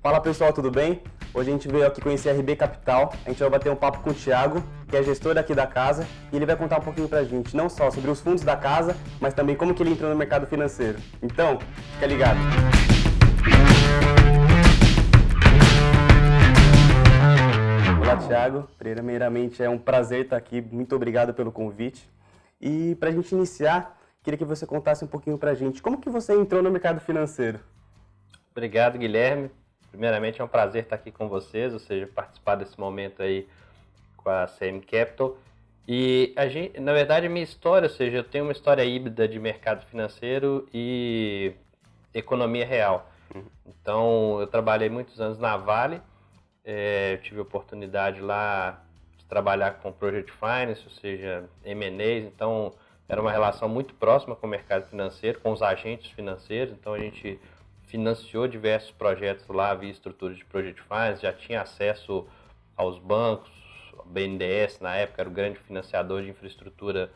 Fala pessoal, tudo bem? Hoje a gente veio aqui conhecer a RB Capital, a gente vai bater um papo com o Thiago, que é gestor aqui da casa, e ele vai contar um pouquinho pra gente, não só sobre os fundos da casa, mas também como que ele entrou no mercado financeiro. Então, fica ligado! Olá Thiago, primeiramente é um prazer estar aqui, muito obrigado pelo convite. E pra gente iniciar, queria que você contasse um pouquinho pra gente, como que você entrou no mercado financeiro? Obrigado, Guilherme. Primeiramente, é um prazer estar aqui com vocês, ou seja, participar desse momento aí com a CM Capital. E na verdade, a minha história, ou seja, eu tenho uma história híbrida de mercado financeiro e economia real. Então, eu trabalhei muitos anos na Vale, tive a oportunidade lá de trabalhar com Project Finance, ou seja, M&As, então era uma relação muito próxima com o mercado financeiro, com os agentes financeiros, então a gente financiou diversos projetos lá via estrutura de Project Finance, já tinha acesso aos bancos, o BNDES na época era o grande financiador de infraestrutura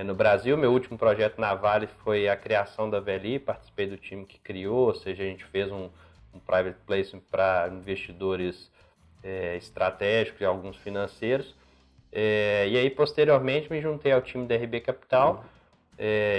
no Brasil. Meu último projeto na Vale foi a criação da VLI, participei do time que criou, ou seja, a gente fez um private placement para investidores estratégicos e alguns financeiros. E aí, posteriormente, me juntei ao time da RB Capital,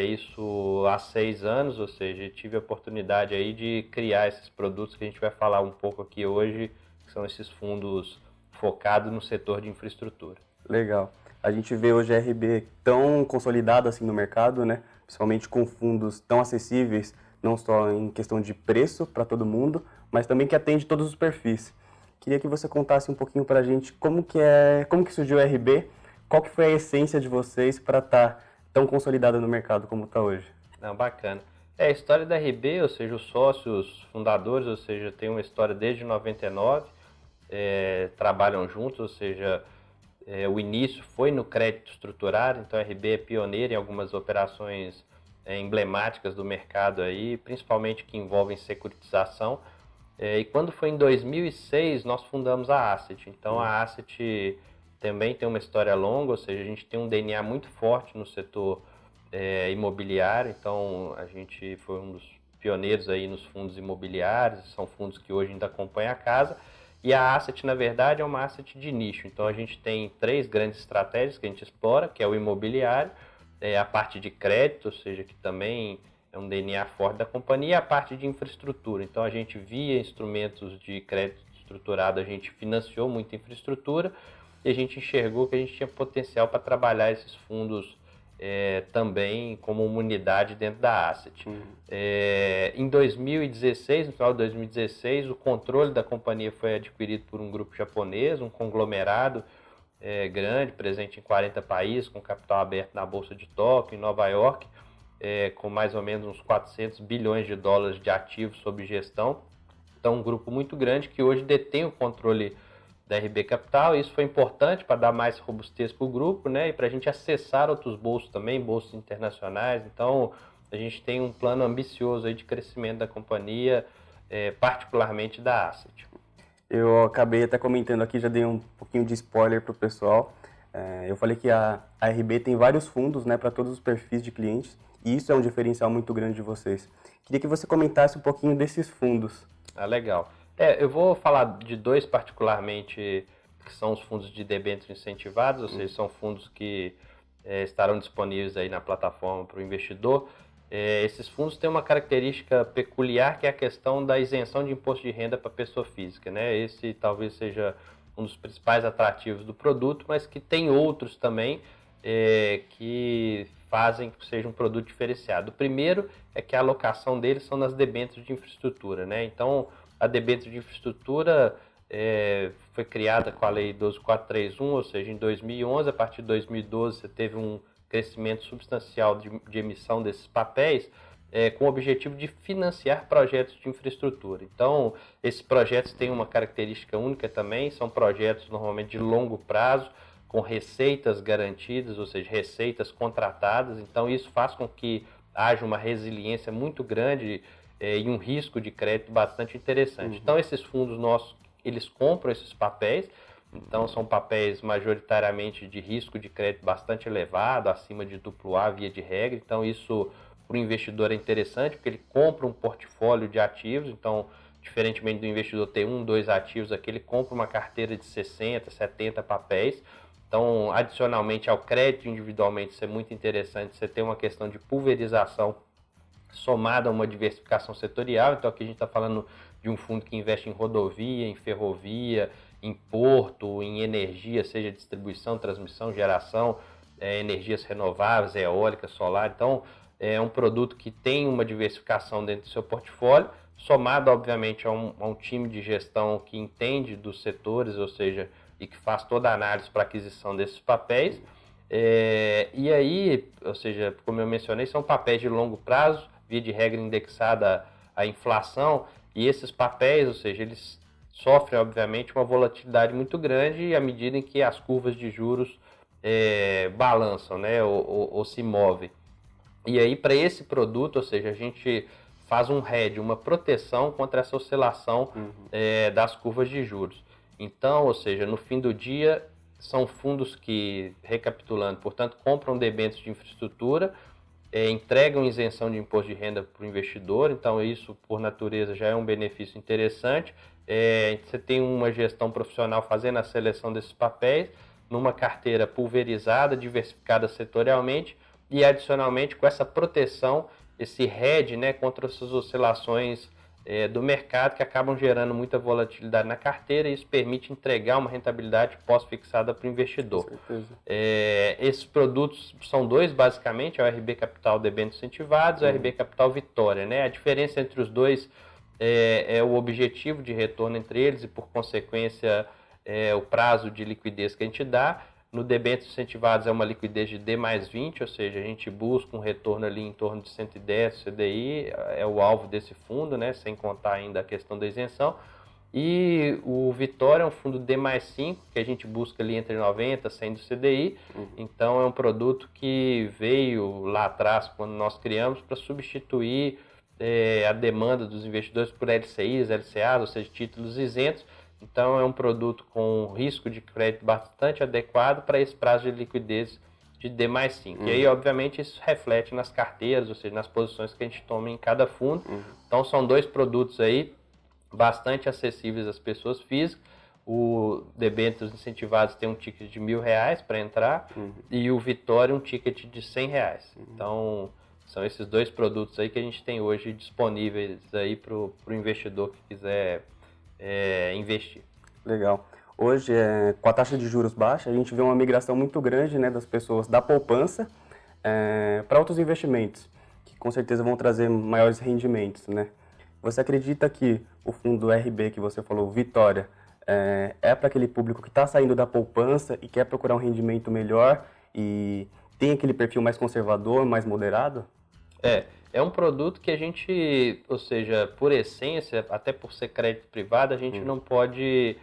isso há 6 anos, ou seja, tive a oportunidade aí de criar esses produtos que a gente vai falar um pouco aqui hoje, que são esses fundos focados no setor de infraestrutura. Legal. A gente vê hoje a RB tão consolidada assim no mercado, né? Principalmente com fundos tão acessíveis, não só em questão de preço para todo mundo, mas também que atende todos os perfis. Queria que você contasse um pouquinho para a gente como que surgiu a RB, qual que foi a essência de vocês para estar tão consolidada no mercado como está hoje. Não, bacana. A história da RB, ou seja, os sócios fundadores, ou seja, tem uma história desde 99, trabalham juntos, ou seja, o início foi no crédito estruturado, então a RB é pioneira em algumas operações emblemáticas do mercado aí, principalmente que envolvem securitização. E quando foi em 2006, nós fundamos a Asset. Então a Asset também tem uma história longa, ou seja, a gente tem um DNA muito forte no setor imobiliário, então a gente foi um dos pioneiros aí nos fundos imobiliários, são fundos que hoje ainda acompanham a casa, e a Asset, na verdade, é uma asset de nicho, então a gente tem 3 grandes estratégias que a gente explora, que é o imobiliário, a parte de crédito, ou seja, que também é um DNA forte da companhia, e a parte de infraestrutura, então a gente via instrumentos de crédito estruturado, a gente financiou muita infraestrutura, e a gente enxergou que a gente tinha potencial para trabalhar esses fundos também como uma unidade dentro da Asset. Em 2016, no final de 2016, o controle da companhia foi adquirido por um grupo japonês, um conglomerado grande, presente em 40 países, com capital aberto na Bolsa de Tóquio, em Nova York, com mais ou menos uns 400 bilhões de dólares de ativos sob gestão. Então, um grupo muito grande que hoje detém o controle da RB Capital. Isso foi importante para dar mais robustez para o grupo, né? E para a gente acessar outros bolsos também, bolsos internacionais. Então, a gente tem um plano ambicioso aí de crescimento da companhia, particularmente da Asset. Eu acabei até comentando aqui, já dei um pouquinho de spoiler para o pessoal. Eu falei que a RB tem vários fundos, né, para todos os perfis de clientes, e isso é um diferencial muito grande de vocês. Queria que você comentasse um pouquinho desses fundos. Ah, legal. Eu vou falar de 2 particularmente, que são os fundos de debêntures incentivados, ou seja, são fundos que estarão disponíveis aí na plataforma para o investidor. Esses fundos têm uma característica peculiar, que é a questão da isenção de imposto de renda para pessoa física, né? Esse talvez seja um dos principais atrativos do produto, mas que tem outros também que fazem que seja um produto diferenciado. O primeiro é que a alocação deles são nas debêntures de infraestrutura, né? Então, a debênture de infraestrutura foi criada com a Lei 12.431, ou seja, em 2011. A partir de 2012, você teve um crescimento substancial de emissão desses papéis, com o objetivo de financiar projetos de infraestrutura. Então, esses projetos têm uma característica única também, são projetos normalmente de longo prazo, com receitas garantidas, ou seja, receitas contratadas. Então, isso faz com que haja uma resiliência muito grande e um risco de crédito bastante interessante. Então, esses fundos nossos, eles compram esses papéis, então são papéis majoritariamente de risco de crédito bastante elevado, acima de AAA via de regra. Então, isso para o investidor é interessante, porque ele compra um portfólio de ativos, então diferentemente do investidor ter 1, 2 ativos aqui, ele compra uma carteira de 60, 70 papéis. Então, adicionalmente ao crédito individualmente, isso é muito interessante, você tem uma questão de pulverização somada a uma diversificação setorial. Então, aqui a gente está falando de um fundo que investe em rodovia, em ferrovia, em porto, em energia, seja distribuição, transmissão, geração, energias renováveis, eólica, solar. Então, é um produto que tem uma diversificação dentro do seu portfólio, somado, obviamente, a um time de gestão que entende dos setores, ou seja, e que faz toda a análise para aquisição desses papéis. E aí, ou seja, como eu mencionei, são papéis de longo prazo, via de regra indexada à inflação, e esses papéis, ou seja, eles sofrem, obviamente, uma volatilidade muito grande à medida em que as curvas de juros balançam, né, ou se movem. E aí, para esse produto, ou seja, a gente faz um hedge, uma proteção contra essa oscilação das curvas de juros. Então, ou seja, no fim do dia, são fundos que, recapitulando, portanto, compram debêntures de infraestrutura, entregam isenção de imposto de renda para o investidor, então isso, por natureza, já é um benefício interessante. Você tem uma gestão profissional fazendo a seleção desses papéis, numa carteira pulverizada, diversificada setorialmente, e adicionalmente com essa proteção, esse hedge, né, contra essas oscilações do mercado que acabam gerando muita volatilidade na carteira, e isso permite entregar uma rentabilidade pós-fixada para o investidor. Com certeza. Esses produtos são dois, basicamente, é o RB Capital Debêntures Incentivados e o RB Capital Vitória, né? A diferença entre os dois é o objetivo de retorno entre eles e, por consequência, o prazo de liquidez que a gente dá. No debêntures incentivados é uma liquidez de D+20, ou seja, a gente busca um retorno ali em torno de 110 CDI, é o alvo desse fundo, né, sem contar ainda a questão da isenção. E o Vitória é um fundo D+5, que a gente busca ali entre 90 e 100 do CDI. Então é um produto que veio lá atrás, quando nós criamos, para substituir a demanda dos investidores por LCIs, LCAs, ou seja, títulos isentos. Então é um produto com risco de crédito bastante adequado para esse prazo de liquidez de D+5. E aí, obviamente, isso reflete nas carteiras, ou seja, nas posições que a gente toma em cada fundo. Então são dois produtos aí bastante acessíveis às pessoas físicas. O debêntures incentivados tem um ticket de R$1.000 para entrar e o Vitória um ticket de R$100. Então são esses dois produtos aí que a gente tem hoje disponíveis aí para o investidor que quiser investir. Legal. Hoje, com a taxa de juros baixa, a gente vê uma migração muito grande, né, das pessoas da poupança para outros investimentos, que com certeza vão trazer maiores rendimentos, né? Você acredita que o fundo RB que você falou, Vitória, é para aquele público que está saindo da poupança e quer procurar um rendimento melhor e tem aquele perfil mais conservador, mais moderado? É um produto que a gente, ou seja, por essência, até por ser crédito privado, a gente não pode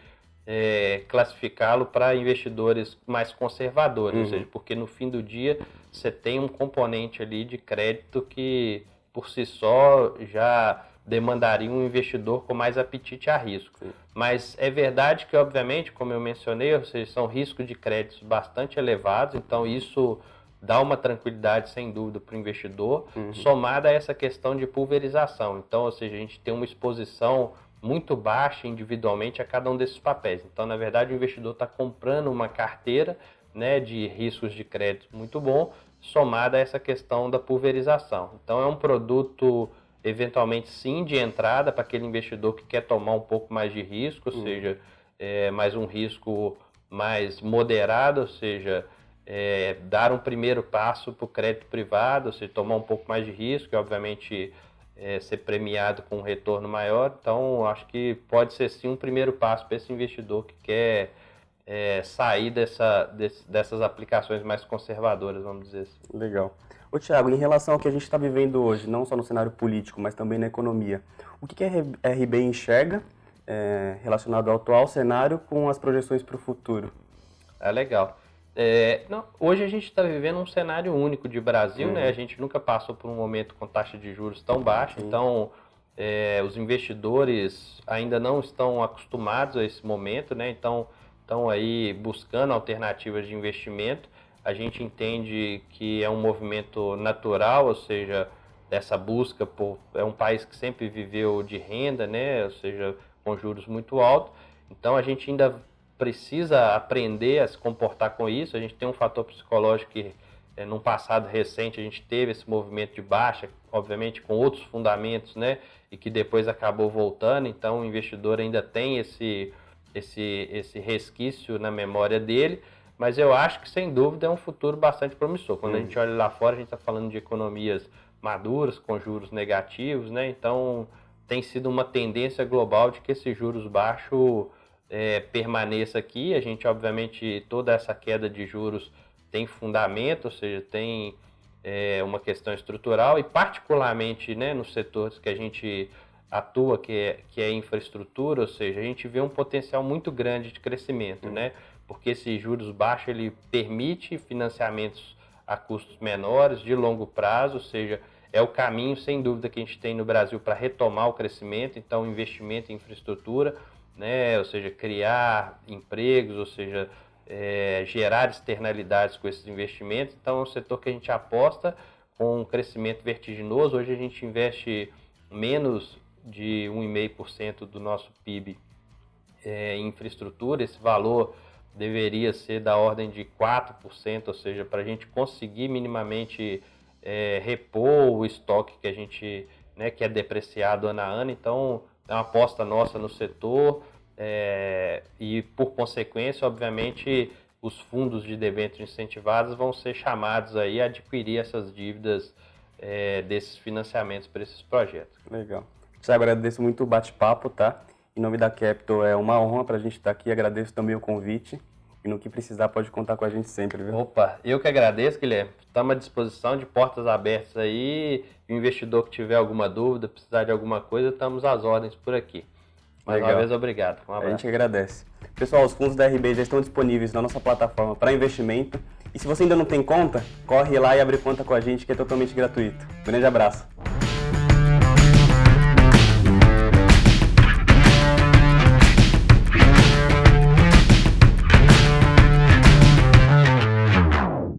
classificá-lo para investidores mais conservadores, ou seja, porque no fim do dia você tem um componente ali de crédito que por si só já demandaria um investidor com mais apetite a risco. Mas é verdade que, obviamente, como eu mencionei, ou seja, são riscos de créditos bastante elevados, então isso dá uma tranquilidade, sem dúvida, para o investidor, somada a essa questão de pulverização. Então, ou seja, a gente tem uma exposição muito baixa individualmente a cada um desses papéis. Então, na verdade, o investidor está comprando uma carteira, né, de riscos de crédito muito bom, somada a essa questão da pulverização. Então, é um produto, eventualmente, sim, de entrada para aquele investidor que quer tomar um pouco mais de risco, ou seja, mais um risco mais moderado, ou seja, dar um primeiro passo para o crédito privado, ou seja, tomar um pouco mais de risco e, obviamente, ser premiado com um retorno maior. Então, acho que pode ser, sim, um primeiro passo para esse investidor que quer sair dessas aplicações mais conservadoras, vamos dizer assim. Legal. Ô, Thiago, em relação ao que a gente está vivendo hoje, não só no cenário político, mas também na economia, o que a RB enxerga relacionado ao atual cenário com as projeções para o futuro? Legal. Hoje a gente está vivendo um cenário único de Brasil, né? A gente nunca passou por um momento com taxa de juros tão baixa, então os investidores ainda não estão acostumados a esse momento, né? Então estão aí buscando alternativas de investimento. A gente entende que é um movimento natural, ou seja, dessa busca é um país que sempre viveu de renda, né? Ou seja, com juros muito altos. Então a gente ainda precisa aprender a se comportar com isso. A gente tem um fator psicológico que num passado recente a gente teve esse movimento de baixa, obviamente com outros fundamentos, né? E que depois acabou voltando. Então o investidor ainda tem esse resquício na memória dele. Mas eu acho que, sem dúvida, é um futuro bastante promissor. Quando a gente olha lá fora, a gente está falando de economias maduras, com juros negativos, né? Então, tem sido uma tendência global de que esse juros baixo permaneça aqui. A gente, obviamente, toda essa queda de juros tem fundamento, ou seja, tem uma questão estrutural e, particularmente, né, nos setores que a gente atua, que é infraestrutura, ou seja, a gente vê um potencial muito grande de crescimento, né? Porque esse juros baixo ele permite financiamentos a custos menores, de longo prazo, ou seja, é o caminho, sem dúvida, que a gente tem no Brasil para retomar o crescimento. Então, investimento em infraestrutura, né? Ou seja, criar empregos, ou seja, gerar externalidades com esses investimentos. Então, é um setor que a gente aposta com um crescimento vertiginoso. Hoje a gente investe menos de 1,5% do nosso PIB em infraestrutura. Esse valor deveria ser da ordem de 4%, ou seja, para a gente conseguir minimamente repor o estoque que a gente, né, que é depreciado ano a ano. Então, é uma aposta nossa no setor e, por consequência, obviamente, os fundos de debêntures incentivados vão ser chamados aí a adquirir essas dívidas desses financiamentos para esses projetos. Legal. Eu agradeço muito o bate-papo, tá? Em nome da Capital, é uma honra para a gente estar aqui. Agradeço também o convite. E no que precisar, pode contar com a gente sempre, viu? Opa, eu que agradeço, Guilherme. Estamos à disposição, de portas abertas aí. O investidor que tiver alguma dúvida, precisar de alguma coisa, estamos às ordens por aqui. Mais uma vez, obrigado. Um abraço. A gente agradece. Pessoal, os fundos da RB já estão disponíveis na nossa plataforma para investimento. E se você ainda não tem conta, corre lá e abre conta com a gente, que é totalmente gratuito. Grande abraço.